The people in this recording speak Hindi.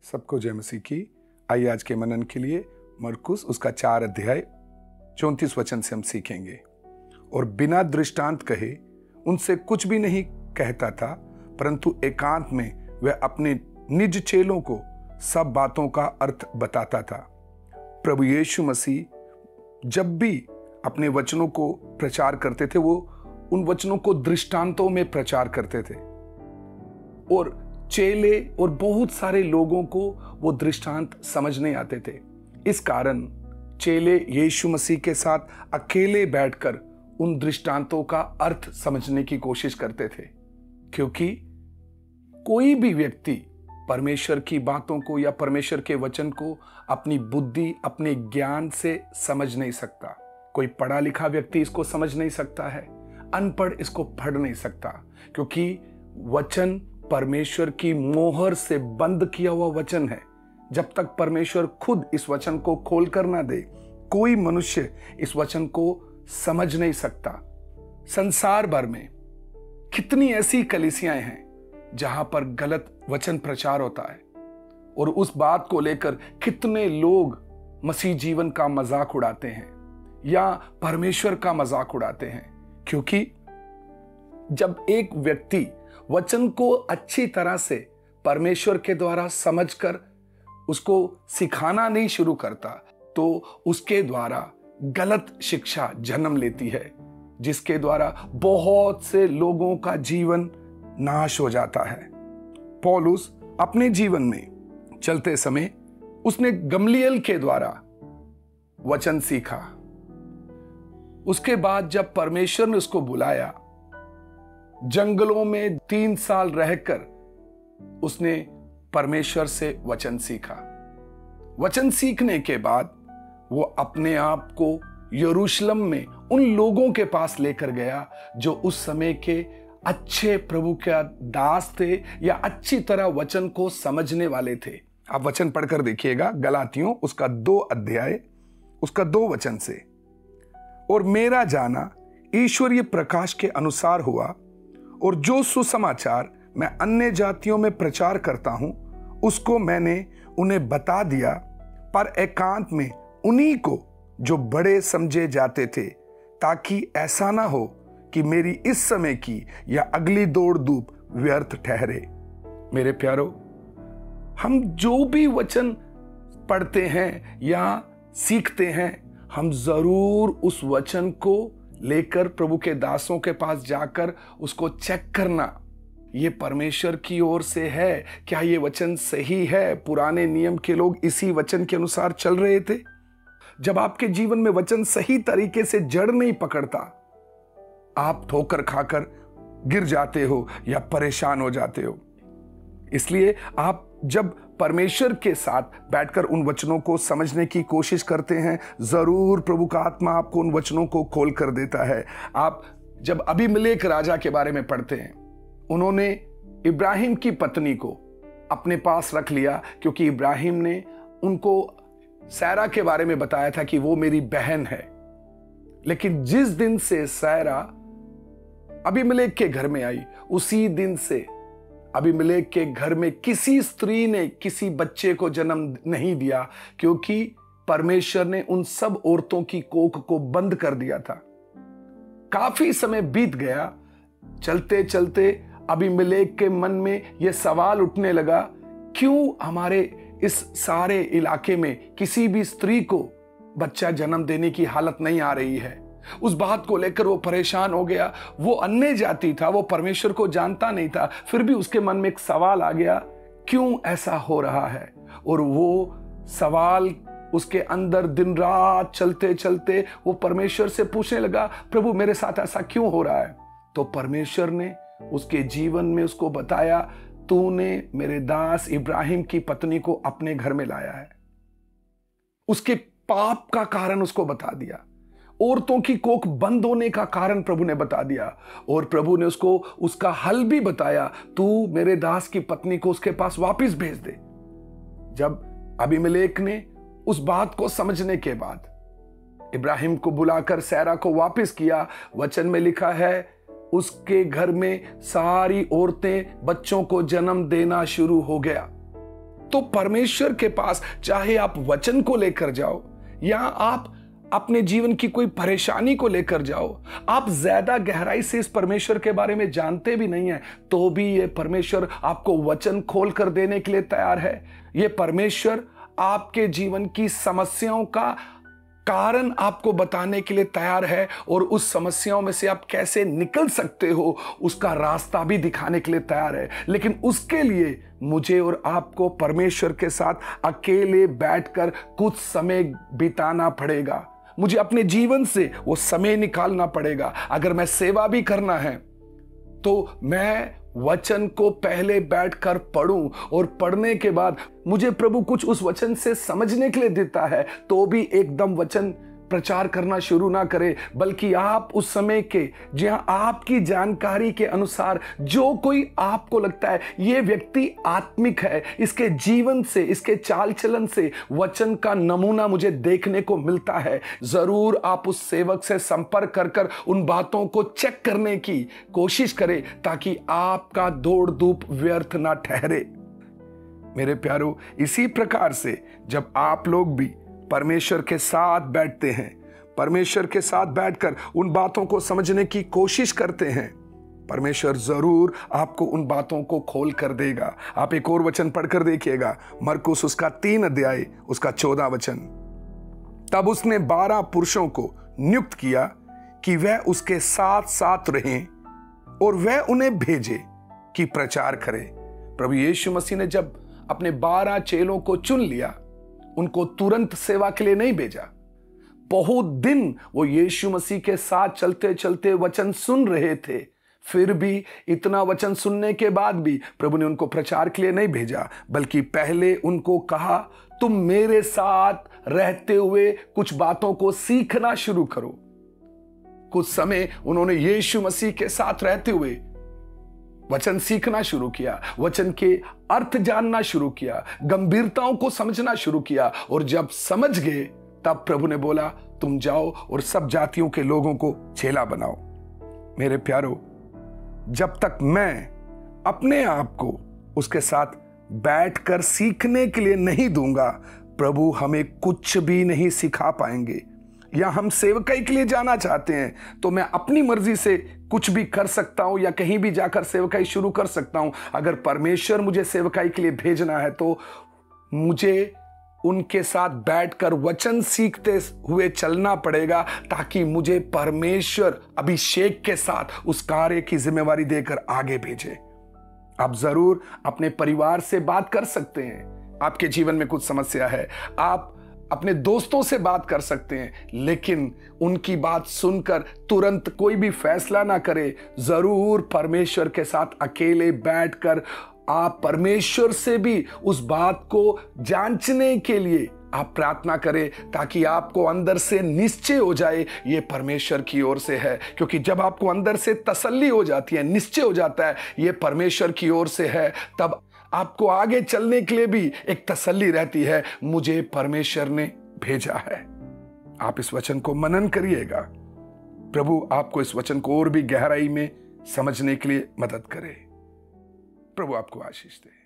सबको जय मसीह की। आइए आज के मनन के लिए मरकुस उसका 4 अध्याय 34 वचन से हम सीखेंगे। और बिना दृष्टांत कहे उनसे कुछ भी नहीं कहता था, परंतु एकांत में वह अपने निज चेलों को सब बातों का अर्थ बताता था। प्रभु यीशु मसीह जब भी अपने वचनों को प्रचार करते थे, वो उन वचनों को दृष्टांतों में प्रचार करते थे और चेले और बहुत सारे लोगों को वो दृष्टांत समझ नहीं आते थे। इस कारण चेले यीशु मसीह के साथ अकेले बैठकर उन दृष्टांतों का अर्थ समझने की कोशिश करते थे, क्योंकि कोई भी व्यक्ति परमेश्वर की बातों को या परमेश्वर के वचन को अपनी बुद्धि, अपने ज्ञान से समझ नहीं सकता। कोई पढ़ा लिखा व्यक्ति इसको समझ नहीं सकता है, अनपढ़ इसको पढ़ नहीं सकता, क्योंकि वचन परमेश्वर की मोहर से बंद किया हुआ वचन है। जब तक परमेश्वर खुद इस वचन को खोल कर ना दे, कोई मनुष्य इस वचन को समझ नहीं सकता। संसार भर में कितनी ऐसी कलीसियाएं हैं जहां पर गलत वचन प्रचार होता है और उस बात को लेकर कितने लोग मसीह जीवन का मजाक उड़ाते हैं या परमेश्वर का मजाक उड़ाते हैं। क्योंकि जब एक व्यक्ति वचन को अच्छी तरह से परमेश्वर के द्वारा समझकर उसको सिखाना नहीं शुरू करता, तो उसके द्वारा गलत शिक्षा जन्म लेती है, जिसके द्वारा बहुत से लोगों का जीवन नाश हो जाता है। पौलुस अपने जीवन में चलते समय उसने गमलीएल के द्वारा वचन सीखा। उसके बाद जब परमेश्वर ने उसको बुलाया, जंगलों में 3 साल रहकर उसने परमेश्वर से वचन सीखा। वचन सीखने के बाद वो अपने आप को यरूशलेम में उन लोगों के पास लेकर गया जो उस समय के अच्छे प्रभु के दास थे या अच्छी तरह वचन को समझने वाले थे। आप वचन पढ़कर देखिएगा, गलातियों उसका 2 अध्याय उसका 2 वचन से। और मेरा जाना ईश्वरीय प्रकाश के अनुसार हुआ, और जो सुसमाचार मैं अन्य जातियों में प्रचार करता हूं उसको मैंने उन्हें बता दिया, पर एकांत में उन्हीं को जो बड़े समझे जाते थे, ताकि ऐसा ना हो कि मेरी इस समय की या अगली दौड़ धूप व्यर्थ ठहरे। मेरे प्यारो, हम जो भी वचन पढ़ते हैं या सीखते हैं, हम जरूर उस वचन को लेकर प्रभु के दासों के पास जाकर उसको चेक करना, ये परमेश्वर की ओर से है क्या, ये वचन सही है। पुराने नियम के लोग इसी वचन के अनुसार चल रहे थे। जब आपके जीवन में वचन सही तरीके से जड़ नहीं पकड़ता, आप ठोकर खाकर गिर जाते हो या परेशान हो जाते हो। इसलिए आप जब परमेश्वर के साथ बैठकर उन वचनों को समझने की कोशिश करते हैं, जरूर प्रभु का आत्मा आपको उन वचनों को खोल कर देता है। आप जब अबीमेलेक राजा के बारे में पढ़ते हैं, उन्होंने इब्राहिम की पत्नी को अपने पास रख लिया, क्योंकि इब्राहिम ने उनको सैरा के बारे में बताया था कि वो मेरी बहन है। लेकिन जिस दिन से सैरा अबीमेलेक के घर में आई, उसी दिन से अबीमेलेक के घर में किसी स्त्री ने किसी बच्चे को जन्म नहीं दिया, क्योंकि परमेश्वर ने उन सब औरतों की कोख को बंद कर दिया था। काफी समय बीत गया, चलते चलते अबीमेलेक के मन में यह सवाल उठने लगा, क्यों हमारे इस सारे इलाके में किसी भी स्त्री को बच्चा जन्म देने की हालत नहीं आ रही है। उस बात को लेकर वो परेशान हो गया। वो अन्य जाति था, वो परमेश्वर को जानता नहीं था, फिर भी उसके मन में एक सवाल आ गया, क्यों ऐसा हो रहा है। और वो सवाल उसके अंदर दिन रात चलते चलते वो परमेश्वर से पूछने लगा, प्रभु मेरे साथ ऐसा क्यों हो रहा है। तो परमेश्वर ने उसके जीवन में उसको बताया, तूने मेरे दास इब्राहिम की पत्नी को अपने घर में लाया है। उसके पाप का कारण उसको बता दिया, औरतों की कोख बंद होने का कारण प्रभु ने बता दिया, और प्रभु ने उसको उसका हल भी बताया, तू मेरे दास की पत्नी को उसके पास वापस भेज दे। जब अबीमेलेक ने उस बात को समझने के बाद इब्राहिम को बुलाकर सैरा को वापस किया, वचन में लिखा है उसके घर में सारी औरतें बच्चों को जन्म देना शुरू हो गया। तो परमेश्वर के पास चाहे आप वचन को लेकर जाओ या आप अपने जीवन की कोई परेशानी को लेकर जाओ, आप ज्यादा गहराई से इस परमेश्वर के बारे में जानते भी नहीं है, तो भी ये परमेश्वर आपको वचन खोल कर देने के लिए तैयार है। ये परमेश्वर आपके जीवन की समस्याओं का कारण आपको बताने के लिए तैयार है और उस समस्याओं में से आप कैसे निकल सकते हो उसका रास्ता भी दिखाने के लिए तैयार है। लेकिन उसके लिए मुझे और आपको परमेश्वर के साथ अकेले बैठकर कुछ समय बिताना पड़ेगा। मुझे अपने जीवन से वो समय निकालना पड़ेगा। अगर मैं सेवा भी करना है तो मैं वचन को पहले बैठकर पढ़ूं और पढ़ने के बाद मुझे प्रभु कुछ उस वचन से समझने के लिए देता है तो भी एकदम वचन प्रचार करना शुरू ना करें, बल्कि आप उस समय के जहां आपकी जानकारी के अनुसार जो कोई आपको लगता है ये व्यक्ति आत्मिक है, इसके जीवन से, इसके चाल चलन से वचन का नमूना मुझे देखने को मिलता है, जरूर आप उस सेवक से संपर्क कर कर उन बातों को चेक करने की कोशिश करें ताकि आपका दौड़ धूप व्यर्थ ना ठहरे। मेरे प्यारो, इसी प्रकार से जब आप लोग भी परमेश्वर के साथ बैठते हैं, परमेश्वर के साथ बैठकर उन बातों को समझने की कोशिश करते हैं, परमेश्वर जरूर आपको उन बातों को खोल कर देगा। आप एक और वचन पढ़कर देखिएगा, मरकुस उसका 3 अध्याय उसका 14 वचन। तब उसने 12 पुरुषों को नियुक्त किया कि वह उसके साथ साथ रहें और वह उन्हें भेजे कि प्रचार करें। प्रभु यीशु मसीह ने जब अपने 12 चेलों को चुन लिया, उनको तुरंत सेवा के लिए नहीं भेजा। बहुत दिन वो यीशु मसीह के साथ चलते चलते वचन सुन रहे थे, फिर भी इतना वचन सुनने के बाद भी प्रभु ने उनको प्रचार के लिए नहीं भेजा, बल्कि पहले उनको कहा तुम मेरे साथ रहते हुए कुछ बातों को सीखना शुरू करो। कुछ समय उन्होंने यीशु मसीह के साथ रहते हुए वचन सीखना शुरू किया, वचन के अर्थ जानना शुरू किया, गंभीरताओं को समझना शुरू किया, और जब समझ गए तब प्रभु ने बोला तुम जाओ और सब जातियों के लोगों को चेला बनाओ। मेरे प्यारो, जब तक मैं अपने आप को उसके साथ बैठकर सीखने के लिए नहीं दूंगा, प्रभु हमें कुछ भी नहीं सिखा पाएंगे। या हम सेवकाई के लिए जाना चाहते हैं तो मैं अपनी मर्जी से कुछ भी कर सकता हूं या कहीं भी जाकर सेवकाई शुरू कर सकता हूं। अगर परमेश्वर मुझे सेवकाई के लिए भेजना है तो मुझे उनके साथ बैठकर वचन सीखते हुए चलना पड़ेगा, ताकि मुझे परमेश्वर अभिषेक के साथ उस कार्य की जिम्मेवारी देकर आगे भेजे। आप जरूर अपने परिवार से बात कर सकते हैं, आपके जीवन में कुछ समस्या है, आप अपने दोस्तों से बात कर सकते हैं, लेकिन उनकी बात सुनकर तुरंत कोई भी फैसला ना करें। जरूर परमेश्वर के साथ अकेले बैठकर आप परमेश्वर से भी उस बात को जांचने के लिए आप प्रार्थना करें, ताकि आपको अंदर से निश्चय हो जाए ये परमेश्वर की ओर से है। क्योंकि जब आपको अंदर से तसल्ली हो जाती है, निश्चय हो जाता है ये परमेश्वर की ओर से है, तब आपको आगे चलने के लिए भी एक तसल्ली रहती है, मुझे परमेश्वर ने भेजा है। आप इस वचन को मनन करिएगा। प्रभु आपको इस वचन को और भी गहराई में समझने के लिए मदद करे। प्रभु आपको आशीष दे।